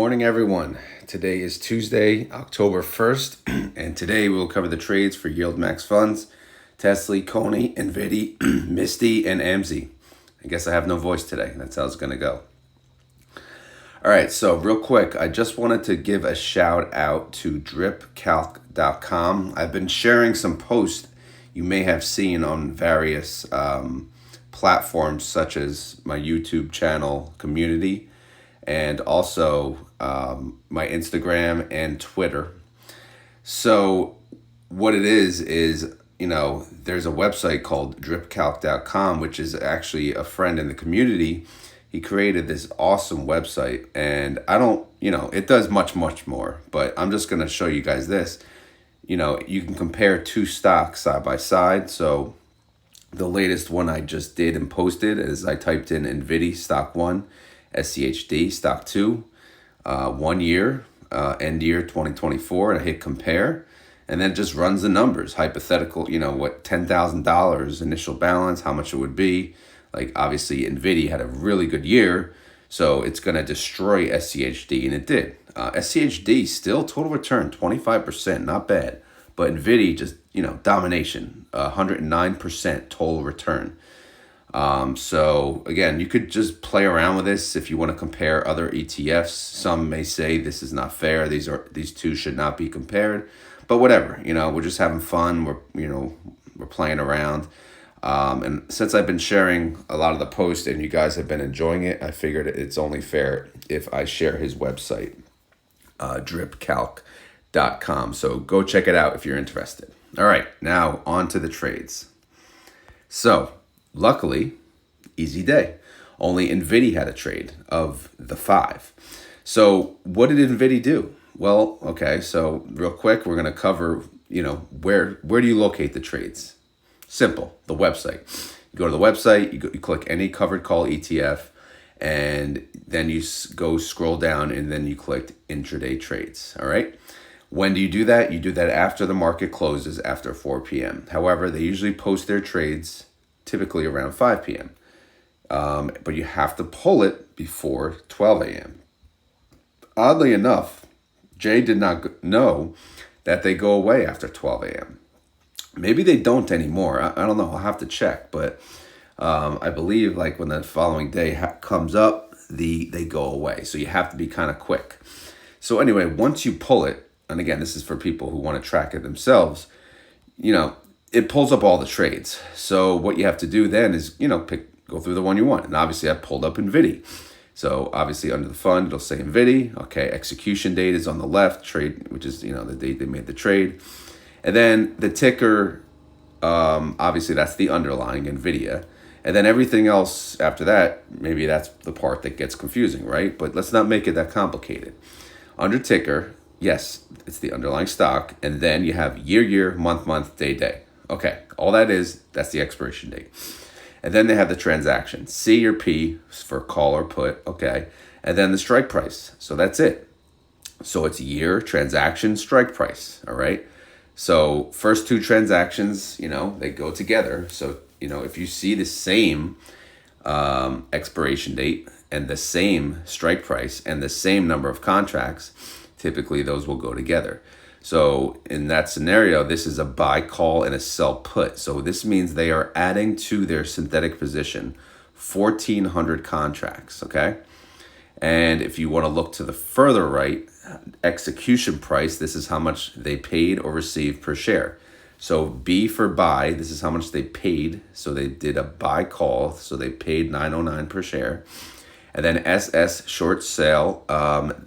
Morning, everyone. Today is Tuesday, October 1st, and today we'll cover the trades for YieldMax funds, TSLY, Coney, NVDY, Misty, and AMZY. I guess I have no voice today. That's how it's going to go. All right, so real quick, I just wanted to give a shout out to Dripcalc.com. I've been sharing some posts you may have seen on various platforms such as my YouTube channel, Community, and also my Instagram and Twitter. So what it is, there's a website called Dripcalc.com, which is actually a friend in the community. He created this awesome website, and it does much more, but I'm just going to show you guys this. You can compare two stocks side by side. So the latest one I just did and posted is I typed in NVDY stock 1, SCHD stock 2, 1 year, end year 2024, and I hit compare, and then it just runs the numbers, hypothetical, what $10,000 initial balance, how much it would be. Like, obviously NVIDIA had a really good year, so it's going to destroy SCHD, and it did. SCHD still total return 25%, not bad, but NVIDIA just domination, 109% total return. So again, you could just play around with this if you want to compare other ETFs. Some may say this is not fair. These two should not be compared, but whatever, we're just having fun. We're playing around. And since I've been sharing a lot of the posts and you guys have been enjoying it, I figured it's only fair if I share his website, dripcalc.com. So go check it out if you're interested. All right, now on to the trades. So luckily, easy day. Only NVIDIA had a trade of the 5. So what did NVIDIA do? Well, okay, so real quick, we're going to cover, where do you locate the trades? Simple, the website. You go to the website, you click any covered call ETF, and then you go scroll down, and then you click intraday trades, all right? When do you do that? You do that after the market closes, after 4 p.m. However, they usually post their trades typically around 5 p.m. But you have to pull it before 12 a.m. Oddly enough, Jay did not know that they go away after 12 a.m. Maybe they don't anymore. I don't know. I'll have to check. But I believe like when the following day comes up, they go away. So you have to be kind of quick. So anyway, once you pull it, and again, this is for people who want to track it themselves, it pulls up all the trades. So what you have to do then is, go through the one you want. And obviously I pulled up NVIDIA. So obviously under the fund, it'll say NVIDIA. Okay, execution date is on the left, trade, which is, the date they made the trade. And then the ticker, obviously that's the underlying NVIDIA. And then everything else after that, maybe that's the part that gets confusing, right? But let's not make it that complicated. Under ticker, yes, it's the underlying stock. And then you have year, month, day. Okay, all that's the expiration date. And then they have the transaction, C or P for call or put, okay. And then the strike price, so that's it. So it's year, transaction, strike price, all right. So first two transactions, they go together. So, if you see the same expiration date and the same strike price and the same number of contracts, typically those will go together. So in that scenario, this is a buy call and a sell put. So this means they are adding to their synthetic position 1,400 contracts, okay? And if you want to look to the further right, execution price, this is how much they paid or received per share. So B for buy, this is how much they paid. So they did a buy call, so they paid $9.09 per share. And then SS short sale,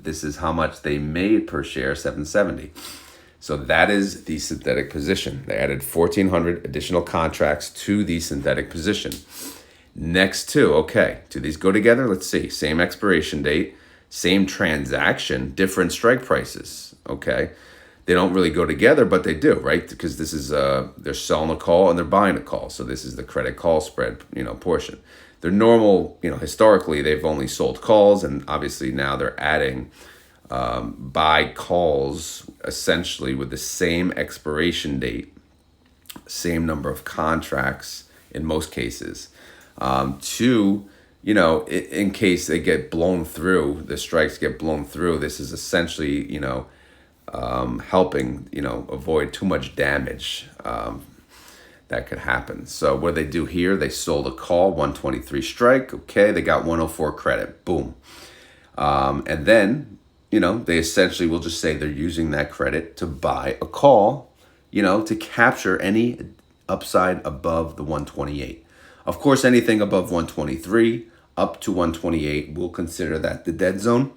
this is how much they made per share, $7.70. So that is the synthetic position. They added 1,400 additional contracts to the synthetic position. Next two, okay, do these go together? Let's see, same expiration date, same transaction, different strike prices, okay? They don't really go together, but they do, right? Because this is, they're selling a call and they're buying a call. So this is the credit call spread, portion. They're normal, historically, they've only sold calls, and obviously now they're adding buy calls essentially with the same expiration date, same number of contracts in most cases, to you know, in case they get blown through, the strikes get blown through, this is essentially, you know, helping, you know, avoid too much damage that could happen. So what they do here, they sold a call, 123 strike. Okay, they got 104 credit. Boom. And then, you know, they essentially will just say they're using that credit to buy a call, you know, to capture any upside above the 128. Of course, anything above 123 up to 128, we'll consider that the dead zone.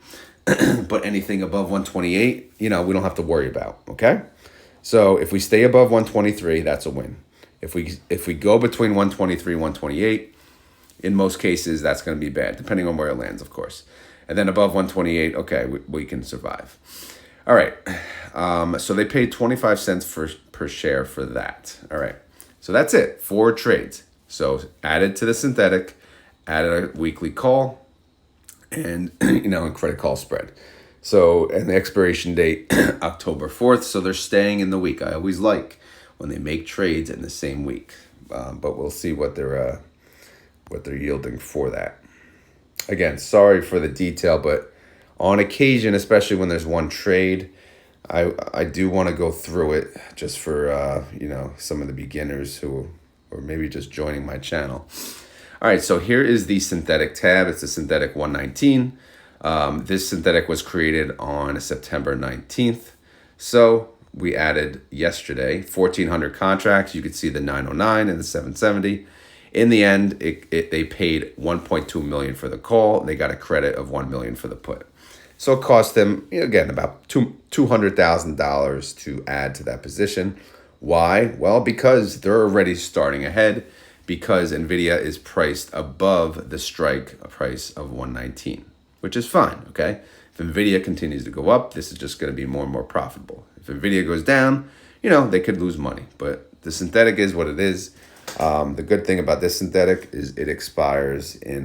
But anything above 128, you know, we don't have to worry about, okay? So if we stay above 123, that's a win. If we go between 123 and 128, in most cases, that's going to be bad, depending on where it lands, of course. And then above 128, okay, we can survive. All right, so they paid 25 cents per share for that. All right, so that's it, 4 trades. So added to the synthetic, added a weekly call, and, you know, a credit call spread. So, and the expiration date, October 4th, so they're staying in the week. I always like when they make trades in the same week, but we'll see what they're yielding for that. Again, sorry for the detail, but on occasion, especially when there's one trade, I do want to go through it just for you know, some of the beginners who, or maybe just joining my channel. All right, so here is the synthetic tab. It's a synthetic 119. This synthetic was created on September 19th. So we added yesterday 1,400 contracts. You could see the 909 and the 770. In the end, they paid 1.2 million for the call. They got a credit of 1 million for the put. So it cost them, again, about $200,000 to add to that position. Why? Well, because they're already starting ahead, because Nvidia is priced above the strike price of 119, which is fine, okay? If Nvidia continues to go up, this is just going to be more and more profitable. If Nvidia goes down, you know, they could lose money, but the synthetic is what it is. The good thing about this synthetic is it expires in,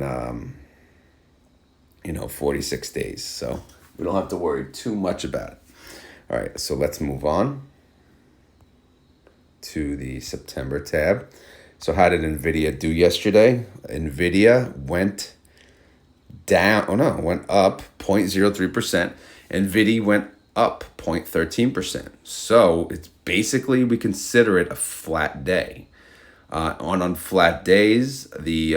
you know, 46 days. So we don't have to worry too much about it. All right, so let's move on to the September tab. So how did Nvidia do yesterday? Nvidia went down, went up 0.03%. Nvidia went up 0.13%. So it's basically, we consider it a flat day. On flat days, the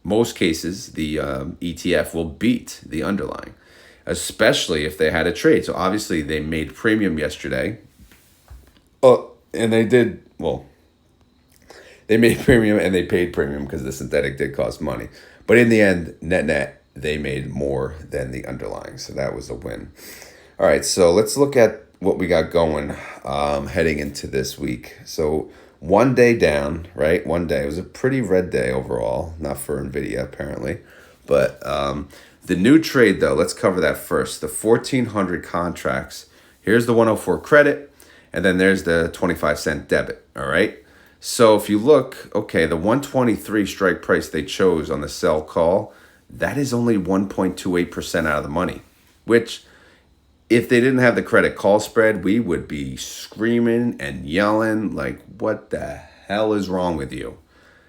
most cases, the ETF will beat the underlying, especially if they had a trade. So obviously they made premium yesterday. And they did, well, they made premium and they paid premium because the synthetic did cost money. But in the end, net, they made more than the underlying. So that was a win. All right, so let's look at what we got going heading into this week. So 1 day down, right? 1 day. It was a pretty red day overall, not for Nvidia apparently. But the new trade, though, let's cover that first. The 1,400 contracts. Here's the 104 credit, and then there's the 25-cent debit, all right? So if you look, okay, the 123 strike price they chose on the sell call, that is only 1.28% out of the money, which if they didn't have the credit call spread, we would be screaming and yelling like, what the hell is wrong with you?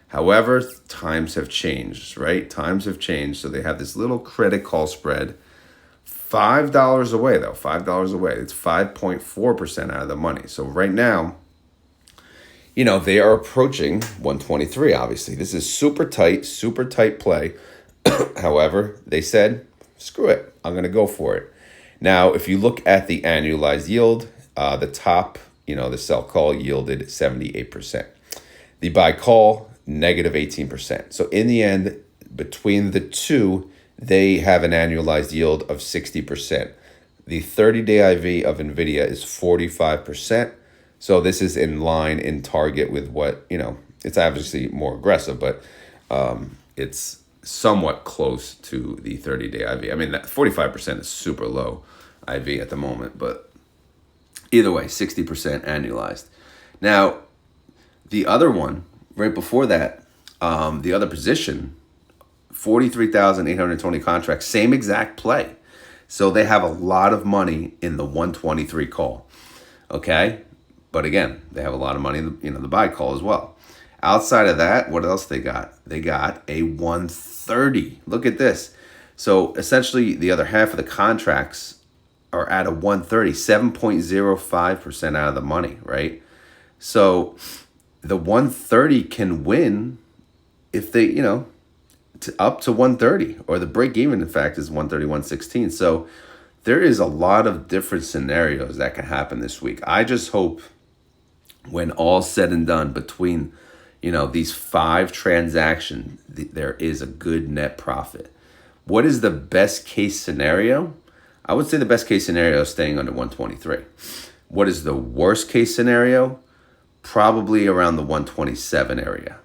However, times have changed, right? Times have changed. So they have this little credit call spread, $5 away though, $5 away. It's 5.4% out of the money. So right now, you know, they are approaching 123, obviously. This is super tight play. However, they said, screw it, I'm going to go for it. Now, if you look at the annualized yield, the top, you know, the sell call yielded 78%. The buy call, negative 18%. So in the end, between the two, they have an annualized yield of 60%. The 30-day IV of Nvidia is 45%. So this is in line, in target with what, you know, it's obviously more aggressive, but it's somewhat close to the 30-day IV. I mean, that 45% is super low IV at the moment, but either way, 60% annualized. Now, the other one, right before that, the other position, 43,820 contracts, same exact play. So they have a lot of money in the 123 call, okay? But again, they have a lot of money in the, you know, the buy call as well. Outside of that, what else they got? They got a 130. Look at this. So essentially, the other half of the contracts are at a 130, 7.05% out of the money, right? So the 130 can win if they, up to 130, or the break even, in fact, is 130, 116. So there is a lot of different scenarios that can happen this week. I just hope when all's said and done, between, these 5 transactions, there is a good net profit. What is the best case scenario? I would say the best case scenario is staying under 123. What is the worst case scenario? Probably around the 127 area.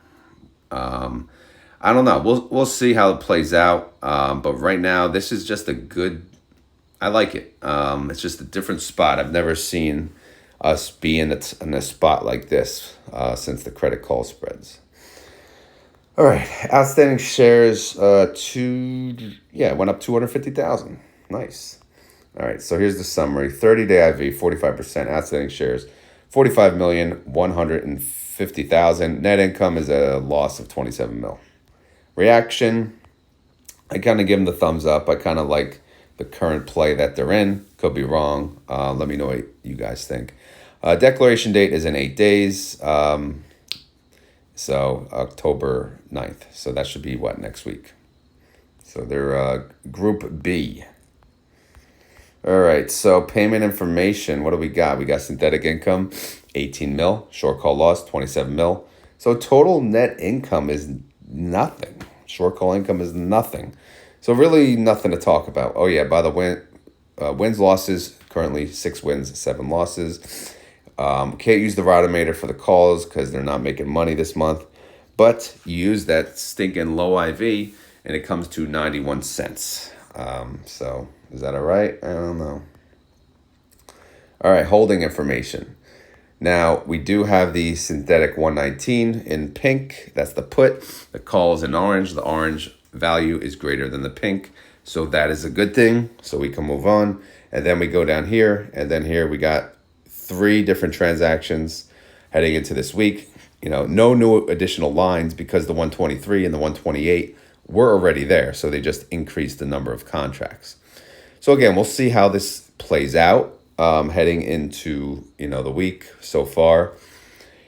I don't know. We'll see how it plays out. But right now, this is just a good. I like it. It's just a different spot. I've never seen us be in a spot like this since the credit call spreads. All right, outstanding shares went up 250,000. Nice. All right, so here's the summary. 30-day IV, 45%. Outstanding shares, 45,150,000. Net income is a loss of 27 mil. Reaction, I kind of give them the thumbs up. I kind of like the current play that they're in. Could be wrong. Let me know what you guys think. Declaration date is in 8 days. So October 9th. So that should be next week. So they're Group B. All right, so payment information. What do we got? We got synthetic income, 18 mil. Short call loss, 27 mil. So total net income is nothing. Short call income is nothing. So really nothing to talk about. Oh yeah, by the way, wins, losses, currently 6 wins, 7 losses. Can't use the Rotomator for the calls because they're not making money this month. But you use that stinking low IV and it comes to 91 cents. So is that all right? I don't know. All right, holding information. Now, we do have the synthetic 119 in pink. That's the put. The call is in orange. The orange value is greater than the pink. So that is a good thing. So we can move on. And then we go down here. And then here we got 3 different transactions heading into this week. No new additional lines because the 123 and the 128 were already there. So they just increased the number of contracts. So again, we'll see how this plays out heading into, the week so far.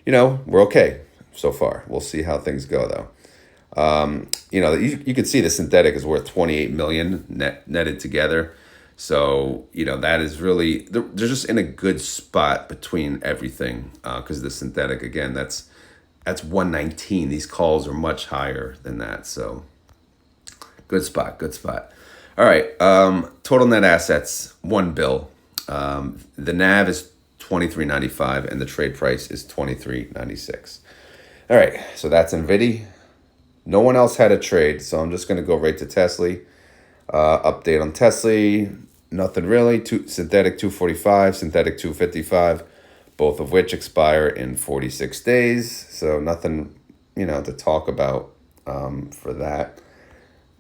We're okay so far. We'll see how things go, though. You could see the synthetic is worth 28 million netted together. So, that is really, they're just in a good spot between everything because the synthetic, again, that's 119. These calls are much higher than that. So good spot. All right. Total net assets, $1 billion. The NAV is 23.95 and the trade price is 23.96. All right. So that's NVDY. No one else had a trade. So I'm just going to go right to TSLY. Update on TSLY. Nothing really. Synthetic 245, synthetic 255, both of which expire in 46 days. So nothing, to talk about for that.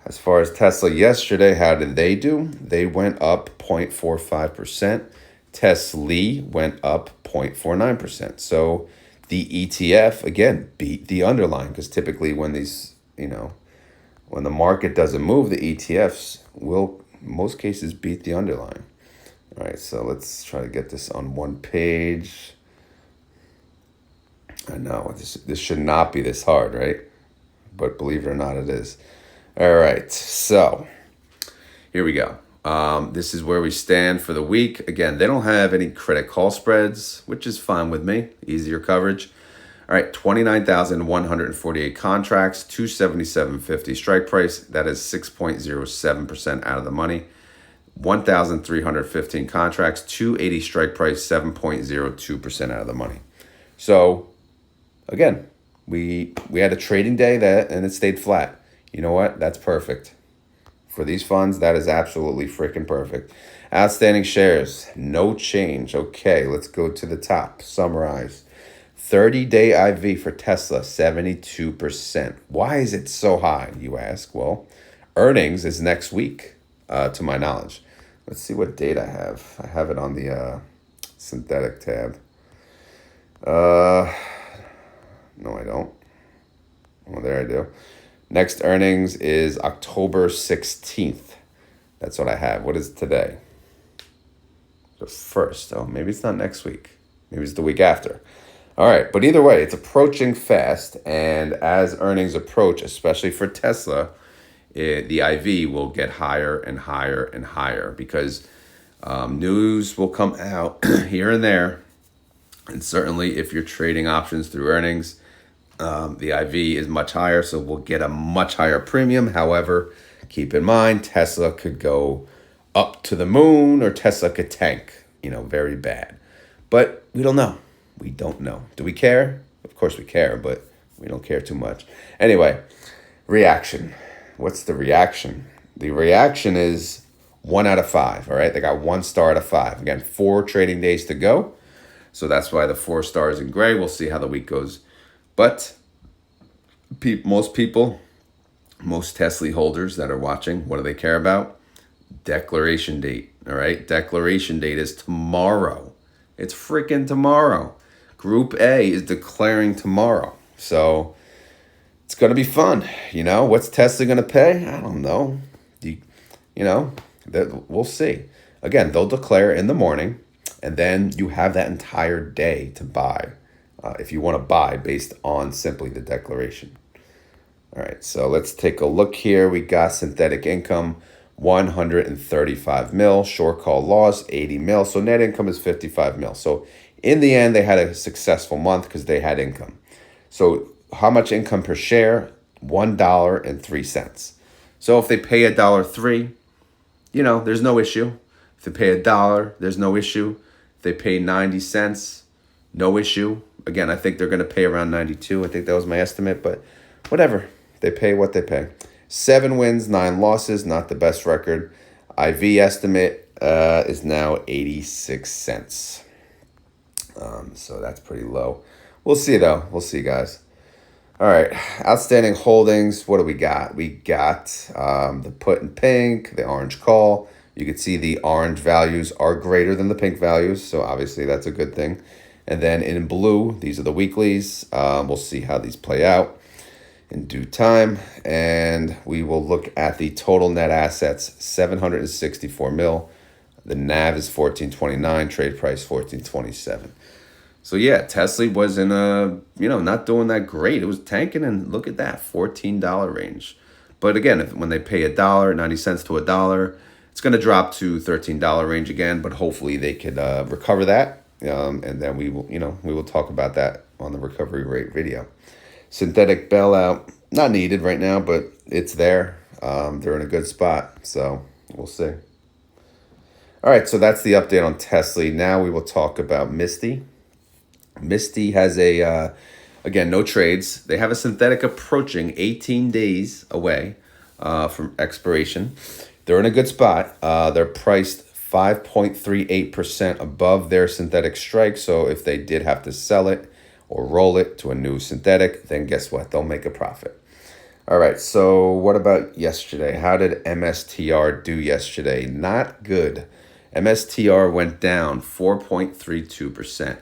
As far as TSLY yesterday, how did they do? They went up 0.45%. TSLY went up 0.49%. So the ETF, again, beat the underlying because typically when these, when the market doesn't move, the ETFs will, in most cases, beat the underlying. All right, so let's try to get this on one page. I know, this should not be this hard, right? But believe it or not, it is. All right, so here we go. This is where we stand for the week. Again, they don't have any credit call spreads, which is fine with me. Easier coverage. All right, 29,148 contracts, 277.50 strike price. That is 6.07% out of the money. 1,315 contracts, 280 strike price, 7.02% out of the money. So, again, we had a trading day and it stayed flat. You know what? That's perfect. For these funds, that is absolutely freaking perfect. Outstanding shares, no change. Okay, let's go to the top. Summarize. 30-day IV for Tesla, 72%. Why is it so high, you ask? Well, earnings is next week, to my knowledge. Let's see what date I have. I have it on the synthetic tab. No, I don't. Well, there I do. Next earnings is October 16th. That's what I have. What is today? The 1st. Oh, maybe it's not next week. Maybe it's the week after. All right. But either way, it's approaching fast. And as earnings approach, especially for Tesla, the IV will get higher and higher and higher because news will come out here and there. And certainly if you're trading options through earnings, the IV is much higher, so we'll get a much higher premium. However, keep in mind, Tesla could go up to the moon or Tesla could tank, very bad. But we don't know. We don't know. Do we care? Of course we care, but we don't care too much. Anyway, reaction. What's the reaction? The reaction is 1 out of 5, all right? They got 1 star out of 5. Again, 4 trading days to go. So that's why the 4 stars in gray. We'll see how the week goes. But most people, most Tesla holders that are watching, what do they care about? Declaration date, all right? Declaration date is tomorrow. It's freaking tomorrow. Group A is declaring tomorrow. So it's going to be fun. What's Tesla going to pay? I don't know. We'll see. Again, they'll declare in the morning, and then you have that entire day to buy. If you want to buy based on simply the declaration. All right, so let's take a look here. We got synthetic income, 135 mil, short call loss, 80 mil. So net income is 55 mil. So in the end, they had a successful month because they had income. So how much income per share? $1.03. So if they pay $1.03, there's no issue. If they pay $1, there's no issue. If they pay 90 cents, no issue. Again, I think they're going to pay around 92. I think that was my estimate, but whatever. They pay what they pay. 7 wins, 9 losses, not the best record. IV estimate is now 86 cents. So that's pretty low. We'll see, though. We'll see, guys. All right. Outstanding holdings. What do we got? We got the put in pink, the orange call. You can see the orange values are greater than the pink values, so obviously that's a good thing. And then in blue, these are the weeklies. We'll see how these play out in due time. And we will look at the total net assets, 764 mil. The NAV is 1429, trade price 1427. So yeah, Tesla was in not doing that great. It was tanking, and look at that, $14 range. But again, when they pay $1, 90 cents to $1, it's going to drop to $13 range again, but hopefully they could recover that. And then we will talk about that on the recovery rate video. Synthetic bailout, not needed right now, but it's there. They're in a good spot, so we'll see. All right, so that's the update on Tesla. Now we will talk about Misty. Misty has again, no trades. They have a synthetic approaching 18 days away from expiration. They're in a good spot. They're priced 5.38% above their synthetic strike. So if they did have to sell it or roll it to a new synthetic, then guess what? They'll make a profit. All right, so what about yesterday? How did MSTR do yesterday? Not good. MSTR went down 4.32%.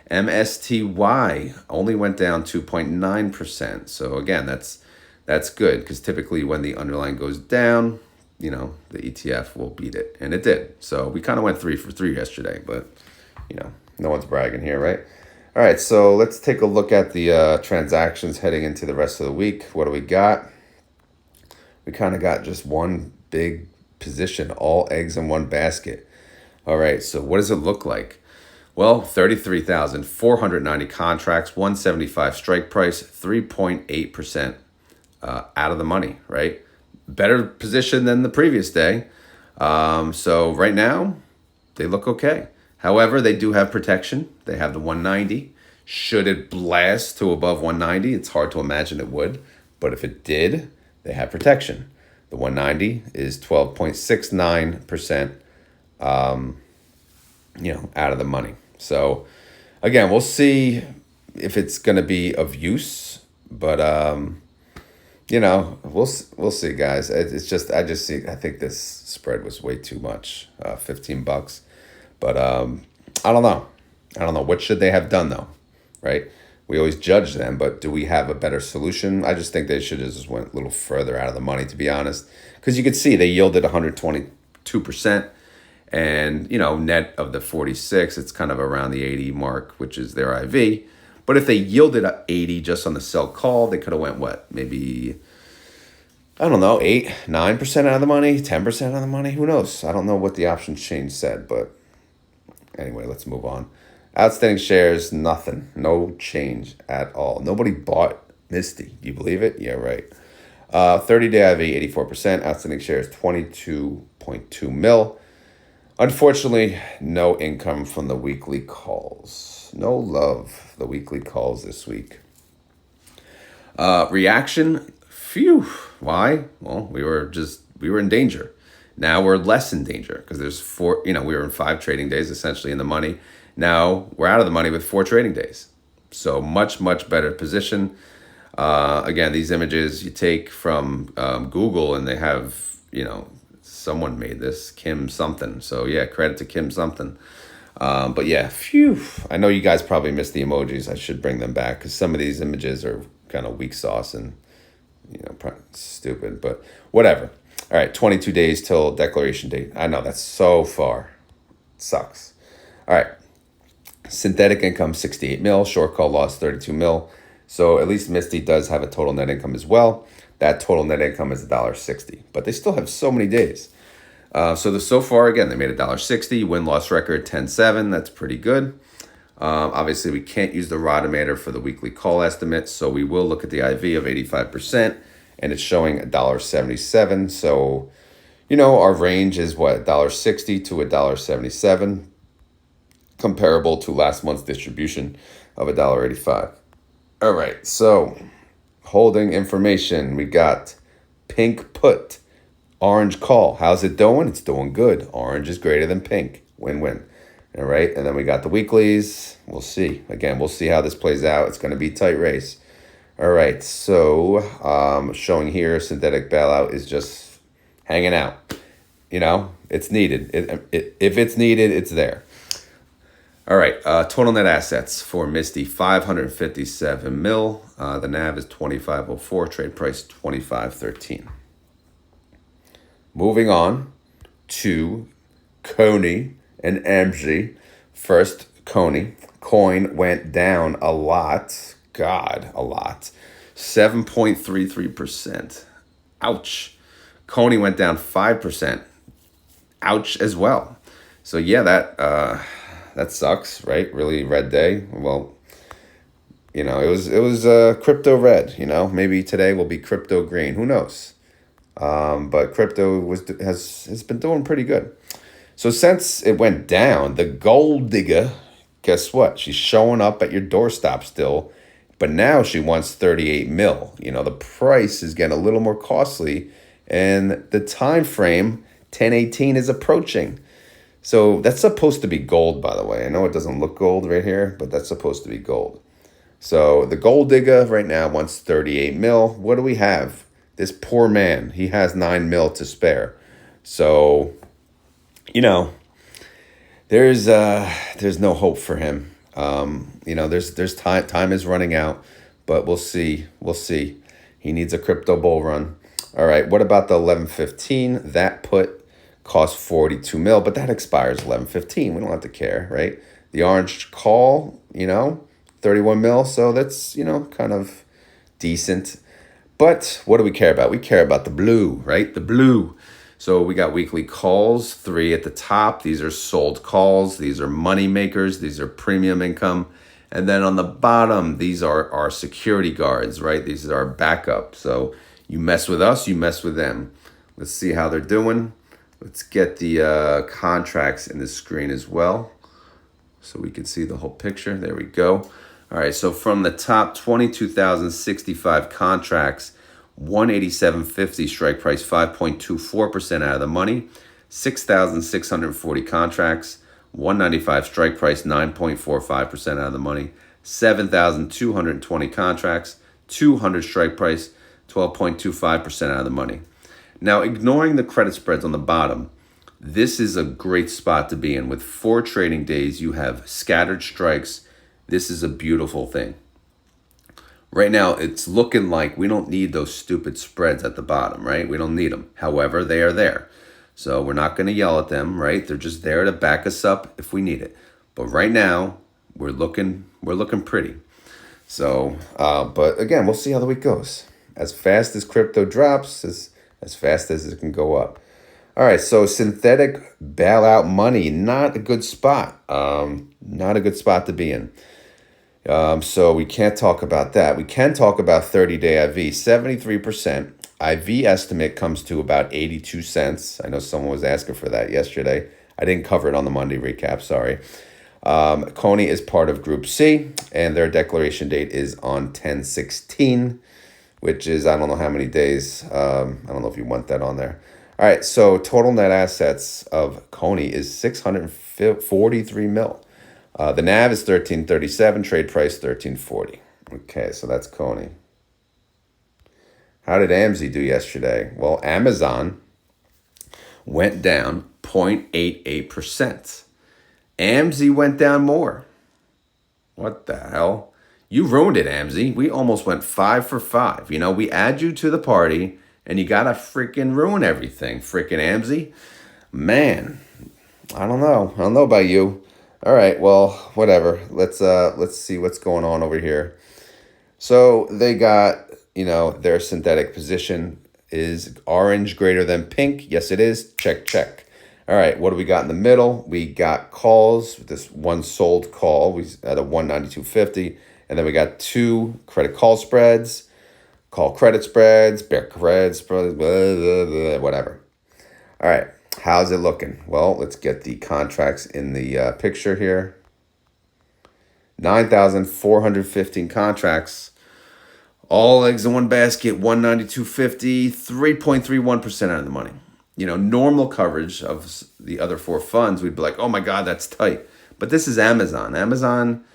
MSTY only went down 2.9%. So again, that's good because typically when the underlying goes down, the ETF will beat it. And it did. So we kind of went 3 for 3 yesterday, but, no one's bragging here, right? All right, so let's take a look at the transactions heading into the rest of the week. What do we got? We kind of got just one big position, all eggs in one basket. All right, so what does it look like? Well, 33,490 contracts, 175 strike price, 3.8% out of the money, right? Better position than the previous day. So right now, they look okay. However, they do have protection. They have the 190. Should it blast to above 190, it's hard to imagine it would. But if it did, they have protection. The 190 is 12.69%, out of the money. So again, we'll see if it's going to be of use, but we'll see, guys. I think this spread was way too much, $15. But I don't know. What should they have done though, right? we always judge them, but do we have a better solution? I just think they should have just went a little further out of the money, to be honest, because you could see they yielded 122%, and net of the 46, it's kind of around the 80 mark, which is their IV. But if they yielded 80 just on the sell call, they could have went what, maybe, I don't know, 8-9% out of the money, 10% out of the money. Who knows? I don't know what the options change said, but anyway, let's move on. Outstanding shares, nothing. No change at all. Nobody bought Misty. Do you believe it? Yeah, right. 30-day IV, 84%. Outstanding shares, 22.2 mil. Unfortunately, no income from the weekly calls. No love for the weekly calls this week. Reaction, phew. Why? Well, we were in danger. Now we're less in danger because there's four, we were in 5 trading days essentially in the money. Now we're out of the money with 4 trading days. So much, much better position. Again, these images you take from Google, and they have, someone made this, Kim something. So yeah, credit to Kim something. But yeah, phew. I know you guys probably missed the emojis. I should bring them back because some of these images are kind of weak sauce and, stupid, but whatever. All right, 22 days till declaration date. I know that's so far. It sucks. All right. Synthetic income, 68 mil. Short call loss, 32 mil. So at least Misty does have a total net income as well. That total net income is $1.60, but they still have so many days. So far, again, they made $1.60. Win-loss record, 10.7. That's pretty good. Obviously, we can't use the Rodometer for the weekly call estimate, so we will look at the IV of 85%, and it's showing $1.77. So, our range is what, $1.60 to $1.77, comparable to last month's distribution of $1.85. All right, so holding information, we got pink put, orange call. How's it doing? It's doing good. Orange is greater than pink. Win-win. All right, and then we got the weeklies. We'll see. Again, we'll see how this plays out. It's going to be a tight race. All right, so showing here, synthetic bailout is just hanging out. It's needed. If it's needed, it's there. All right, total net assets for Misty, 557 mil. The NAV is 2504, trade price 2513. Moving on to Coney and AMZY. First, Coney. Coin went down a lot. God, a lot. 7.33%. Ouch. Coney went down 5%. Ouch as well. So yeah, that sucks, right? Really red day. Well, it was crypto red. Maybe today will be crypto green. Who knows? But crypto has been doing pretty good. So since it went down, the gold digger, guess what? She's showing up at your doorstep still, but now she wants 38 mil. The price is getting a little more costly, and the time frame 1018 is approaching. So that's supposed to be gold, by the way. I know it doesn't look gold right here, but that's supposed to be gold. So the gold digger right now wants 38 mil. What do we have? This poor man, he has 9 mil to spare. So, there's no hope for him. There's time is running out, but we'll see. He needs a crypto bull run. All right, what about the 1115? That put cost 42 mil, but that expires 1115. We don't have to care, right? The orange call, 31 mil, so that's, kind of decent. But what do we care about? We care about the blue, right? The blue. So we got weekly calls, 3 at the top. These are sold calls. These are money makers. These are premium income. And then on the bottom, these are our security guards, right? These are our backup. So you mess with us, you mess with them. Let's see how they're doing. Let's get the contracts in the screen as well, so we can see the whole picture. There we go. All right, so from the top, 22,065 contracts, 187.50 strike price, 5.24% out of the money. 6,640 contracts, 195 strike price, 9.45% out of the money. 7,220 contracts, 200 strike price, 12.25% out of the money. Now, ignoring the credit spreads on the bottom, this is a great spot to be in. With 4 trading days, you have scattered strikes. This is a beautiful thing. Right now, it's looking like we don't need those stupid spreads at the bottom, right? We don't need them. However, they are there. So we're not going to yell at them, right? They're just there to back us up if we need it. But right now, we're looking pretty. So, but again, we'll see how the week goes. As fast as crypto drops, as fast as it can go up. All right, so synthetic bailout money, not a good spot. Not a good spot to be in. So we can't talk about that. We can talk about 30-day IV, 73%. IV estimate comes to about 82 cents. I know someone was asking for that yesterday. I didn't cover it on the Monday recap, sorry. Coney is part of Group C, and their declaration date is on 10/16, which is, I don't know how many days. I don't know if you want that on there. All right, so total net assets of Coney is 643 mil. The NAV is 1337, trade price 1340. Okay, so that's Coney. How did AMZY do yesterday? Well, Amazon went down 0.88%. AMZY went down more. What the hell? You ruined it, AMZY. We almost went 5 for 5. You know, we add you to the party, and you gotta freaking ruin everything, freaking AMZY. Man, I don't know. I don't know about you. All right, well, whatever. Let's see what's going on over here. So they got, their synthetic position is orange greater than pink. Yes, it is. Check, check. All right, what do we got in the middle? We got calls. This one sold call. We at a 192.50, and then we got 2 credit call spreads, call credit spreads, bear credit spreads, blah, blah, blah, whatever. All right. How's it looking? Well, let's get the contracts in the picture here. 9,415 contracts. All eggs in one basket, 192.50, 3.31% out of the money. Normal coverage of the other 4 funds, we'd be like, oh my God, that's tight. But this is Amazon. Amazon,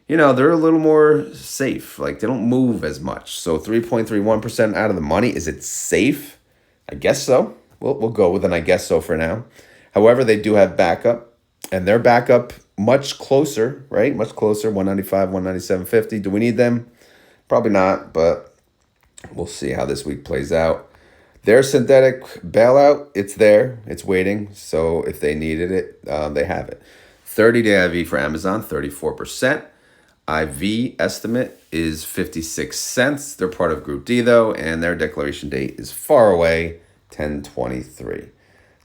they're a little more safe. Like, they don't move as much. So 3.31% out of the money. Is it safe? I guess so. We'll go with an I guess so for now. However, they do have backup, and their backup much closer, right? Much closer, 195, 197.50. Do we need them? Probably not, but we'll see how this week plays out. Their synthetic bailout, it's there. It's waiting. So if they needed it, they have it. 30-day IV for Amazon, 34%. IV estimate is 56 cents. They're part of Group D, though, and their declaration date is far away, 10/23.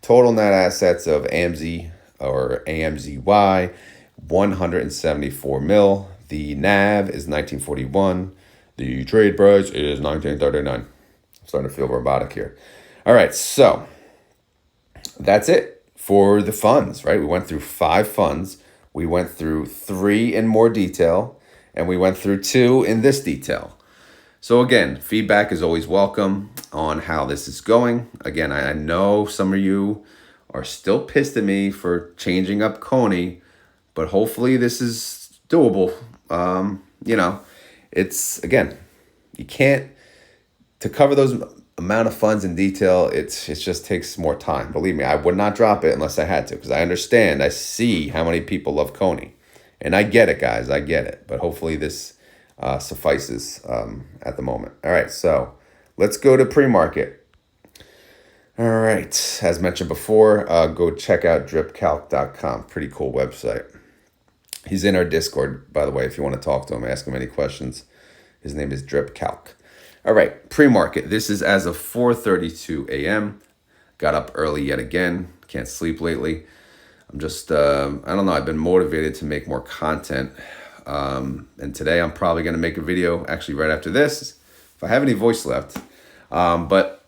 Total net assets of AMZY or AMZY, 174 mil. The NAV is 1941. The trade price is 1939. I'm starting to feel robotic here. All right, so that's it for the funds, right? We went through 5 funds. We went through 3 in more detail, and we went through 2 in this detail. So again, feedback is always welcome on how this is going. Again, I know some of you are still pissed at me for changing up Coney, but hopefully this is doable. It's, again, you can't, to cover those amount of funds in detail, it just takes more time. Believe me, I would not drop it unless I had to, because I understand, I see how many people love Coney. And I get it, guys, I get it. But hopefully this suffices at the moment. All right, so let's go to pre-market. All right, as mentioned before, go check out dripcalc.com. Pretty cool website. He's in our Discord, by the way, if you want to talk to him, ask him any questions. His name is Dripcalc. All right, pre-market. This is as of 4:32 a.m. Got up early yet again. Can't sleep lately. I'm just, I don't know, I've been motivated to make more content. And today I'm probably going to make a video actually right after this, if I have any voice left. But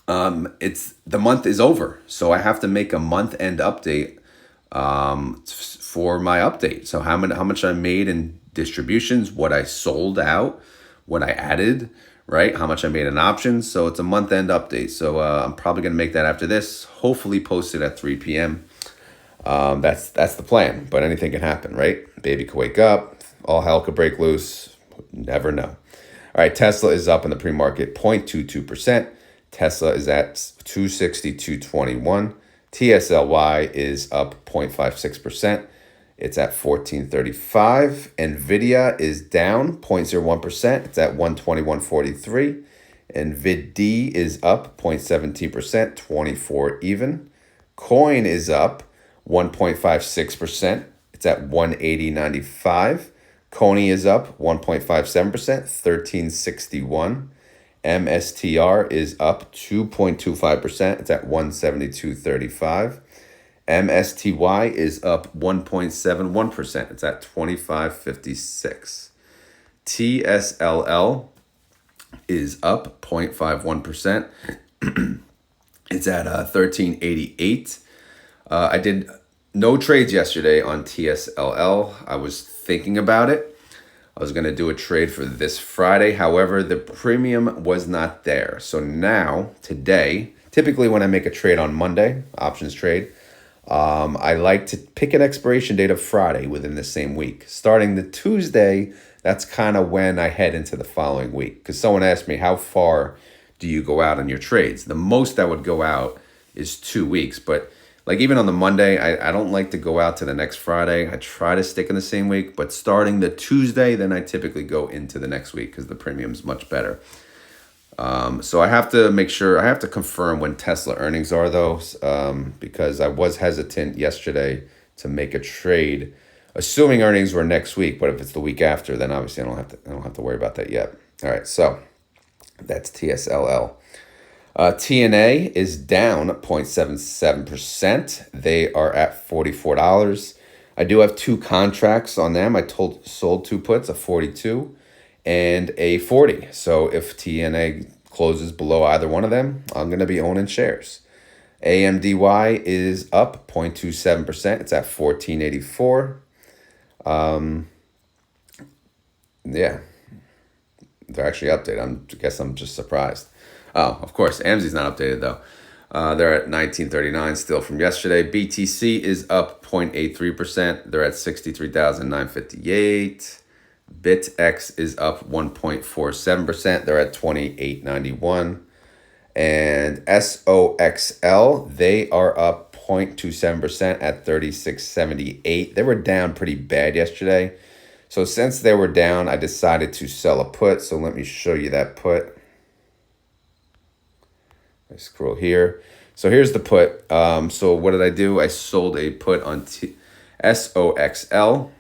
the month is over, so I have to make a month-end update for my update. So how much I made in distributions, what I sold out, what I added, right? How much I made in options. So it's a month-end update. So I'm probably going to make that after this, hopefully post it at 3 p.m. That's the plan, but anything can happen, right? Baby could wake up, all hell could break loose. Never know. All right, Tesla is up in the pre-market 0.22%. Tesla is at 260, 221. TSLY is up 0.56%. It's at 1435. Nvidia is down 0.01%. It's at 121.43. NVDY is up 0.17%, 24 even. Coin is up 1.56%. It's at 180.95. Coney is up 1.57%, 1361. MSTR is up 2.25%. It's at 172.35. MSTY is up 1.71%. It's at 25.56. TSLL is up 0.51%. It's at 1388. I did no trades yesterday on TSLL. I was thinking about it. I was going to do a trade for this Friday. However, the premium was not there. So now, today, typically when I make a trade on Monday, options trade, I like to pick an expiration date of Friday within the same week. Starting the Tuesday, that's kind of when I head into the following week. Because someone asked me, how far do you go out on your trades? The most I would go out is 2 weeks. But like even on the Monday, I don't like to go out to the next Friday. I try to stick in the same week. But starting the Tuesday, then I typically go into the next week because the premium's much better. So I have to make sure, I have to confirm when Tesla earnings are though, because I was hesitant yesterday to make a trade, assuming earnings were next week. But if it's the week after, then obviously I don't have to worry about that yet. All right, so that's TSLL. TNA is down 0.77%. They are at $44. I do have 2 contracts on them. I sold 2 puts, a 42 and a 40. So if TNA closes below either one of them, I'm going to be owning shares. AMZY is up 0.27%. It's at 1484. Yeah, they're actually updated. I guess I'm just surprised. Oh, of course, AMZY's not updated though. They're at 1939 still from yesterday. BTC is up 0.83%. They're at 63,958. BitX is up 1.47%. They're at 28.91. And SOXL, they are up 0.27% at 36.78. They were down pretty bad yesterday. So since they were down, I decided to sell a put. So let me show you that put. I scroll here. So here's the put. So what did I do? I sold a put on SOXL.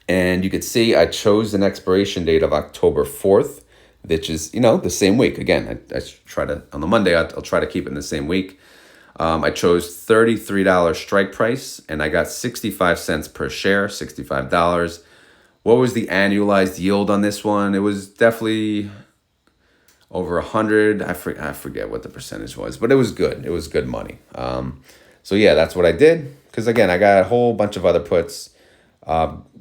And you could see I chose an expiration date of October 4th, which is, the same week. Again, I try to, on the Monday, I'll try to keep it in the same week. I chose $33 strike price, and I got 65 cents per share, $65. What was the annualized yield on this one? It was definitely over 100. I forget what the percentage was, but it was good. It was good money. So yeah, that's what I did. Because again, I got a whole bunch of other puts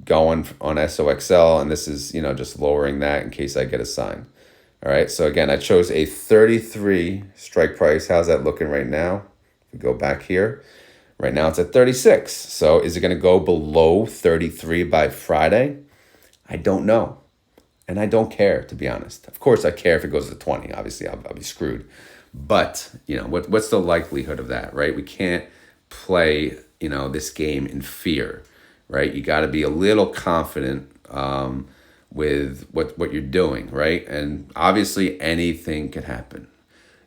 going on SOXL, and this is, just lowering that in case I get a sign. All right, so again, I chose a 33 strike price. How's that looking right now? We go back here. Right now it's at 36. So is it going to go below 33 by Friday? I don't know. And I don't care, to be honest. Of course, I care if it goes to 20. Obviously, I'll be screwed. But, what's the likelihood of that, right? We can't play, this game in fear, right? You got to be a little confident with what you're doing, right? And obviously, anything could happen.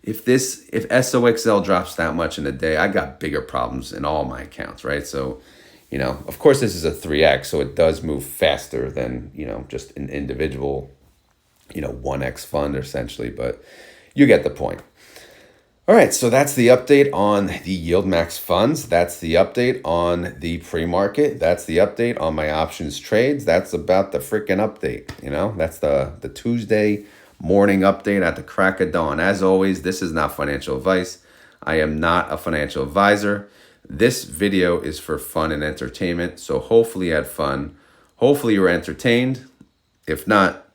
If SOXL drops that much in a day, I got bigger problems in all my accounts, right? So, of course, this is a 3X, so it does move faster than, just an individual, 1X fund, essentially. But you get the point. All right, so that's the update on the YieldMax funds. That's the update on the pre-market. That's the update on my options trades. That's about the freaking update, That's the Tuesday morning update at the crack of dawn. As always, this is not financial advice. I am not a financial advisor. This video is for fun and entertainment, so hopefully you had fun. Hopefully you were entertained. If not,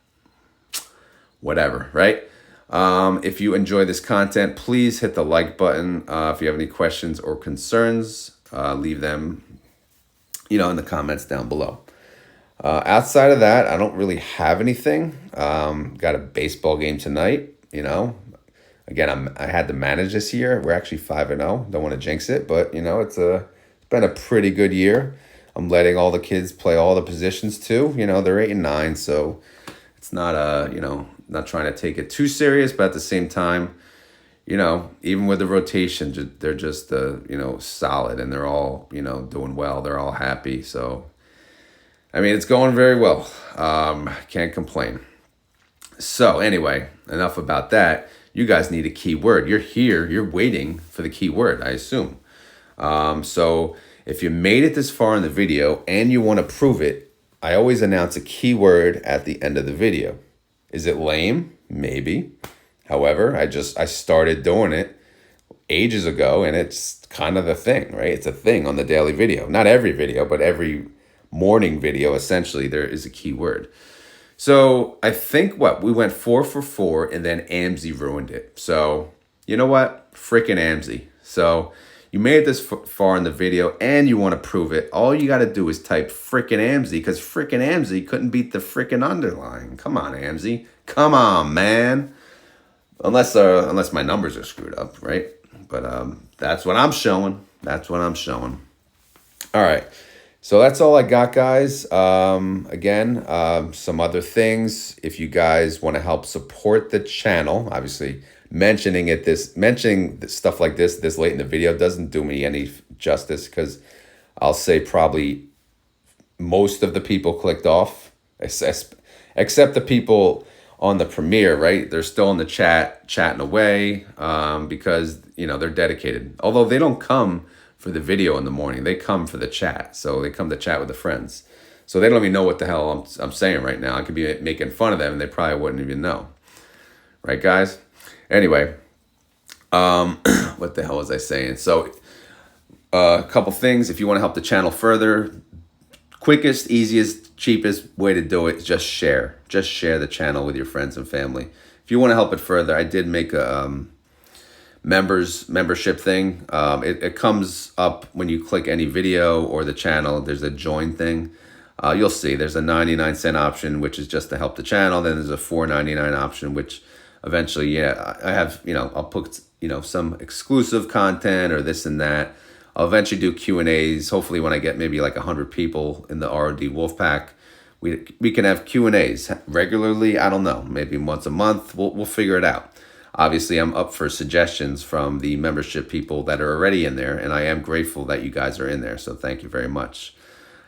whatever, right? If you enjoy this content, please hit the like button. If you have any questions or concerns, leave them, in the comments down below. Outside of that, I don't really have anything. Got a baseball game tonight, Again, I had to manage this year. We're actually 5-0. Don't want to jinx it, but it's been a pretty good year. I'm letting all the kids play all the positions too. You know, they're 8 and 9, so it's not not trying to take it too serious, but at the same time, you know, even with the rotation, they're just solid, and they're all doing well. They're all happy. So, I mean, it's going very well. Can't complain. So anyway, enough about that. You guys need a keyword. You're here. You're waiting for the keyword, I assume. So if you made it this far in the video and you want to prove it, I always announce a keyword at the end of the video. Is it lame? Maybe. However, I started doing it ages ago, and it's kind of the thing, right? It's a thing on the daily video. Not every video, but every morning video, essentially, there is a keyword. So I think we went 4 for 4, and then AMZY ruined it. So you know what? Freaking AMZY. So you made it this far in the video and you want to prove it. All you got to do is type freaking AMZY, because freaking AMZY couldn't beat the freaking underlying. Come on, AMZY. Come on, man. Unless my numbers are screwed up, right? But that's what I'm showing. That's what I'm showing. All right. So that's all I got, guys. Again, some other things. If you guys want to help support the channel, obviously mentioning stuff like this late in the video doesn't do me any justice, because I'll say probably most of the people clicked off, except the people on the premiere, right? They're still in the chat, chatting away, because they're dedicated. Although they don't come for the video in the morning, they come for the chat. So they come to chat with the friends. So they don't even know what the hell I'm saying right now. I could be making fun of them, and they probably wouldn't even know. Right, guys? Anyway, what the hell was I saying? So a couple things. If you want to help the channel further, quickest, easiest, cheapest way to do it is just share. Just share the channel with your friends and family. If you want to help it further, I did make a membership thing. It comes up when you click any video or the channel. There's a join thing. You'll see there's a 99-cent option, which is just to help the channel. Then there's a $4.99 option, which eventually, I have, I'll put, some exclusive content or this and that. I'll eventually do Q&As. Hopefully when I get maybe like 100 people in the ROD Wolfpack, we can have Q&As regularly. I don't know, maybe once a month. We'll figure it out. Obviously, I'm up for suggestions from the membership people that are already in there, and I am grateful that you guys are in there, so thank you very much.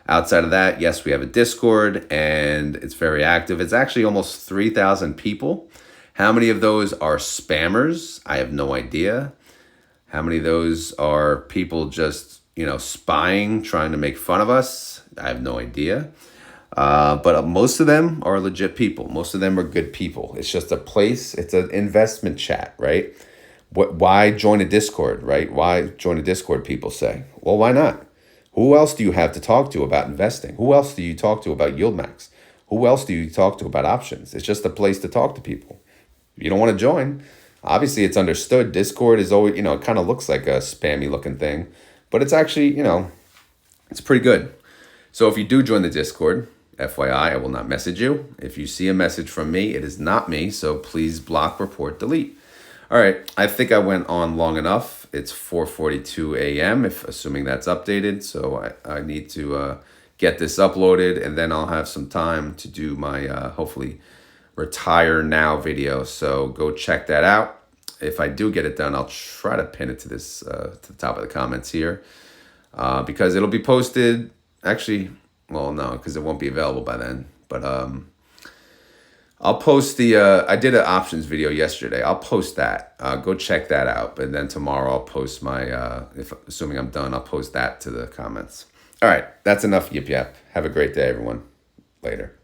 Outside of that, yes, we have a Discord, and it's very active. It's actually almost 3,000 people. How many of those are spammers? I have no idea. How many of those are people just, spying, trying to make fun of us? I have no idea. But most of them are legit people. Most of them are good people. It's just a place. It's an investment chat, right? Why join a Discord, right? Why join a Discord, people say. Well, why not? Who else do you have to talk to about investing? Who else do you talk to about YieldMax? Who else do you talk to about options? It's just a place to talk to people. If you don't want to join, obviously it's understood. Discord is always, it kind of looks like a spammy looking thing, but it's actually, it's pretty good. So if you do join the Discord, FYI, I will not message you. If you see a message from me, it is not me. So please block, report, delete. All right. I think I went on long enough. It's 4:42 a.m. assuming that's updated. So I need to get this uploaded, and then I'll have some time to do my hopefully retire now video. So go check that out. If I do get it done, I'll try to pin it to this to the top of the comments here, because it'll be posted. Actually, well, no, because it won't be available by then. But I'll post the, I did an options video yesterday. I'll post that. Go check that out. And then tomorrow I'll post my, assuming I'm done, I'll post that to the comments. All right, that's enough yip yap. Have a great day, everyone. Later.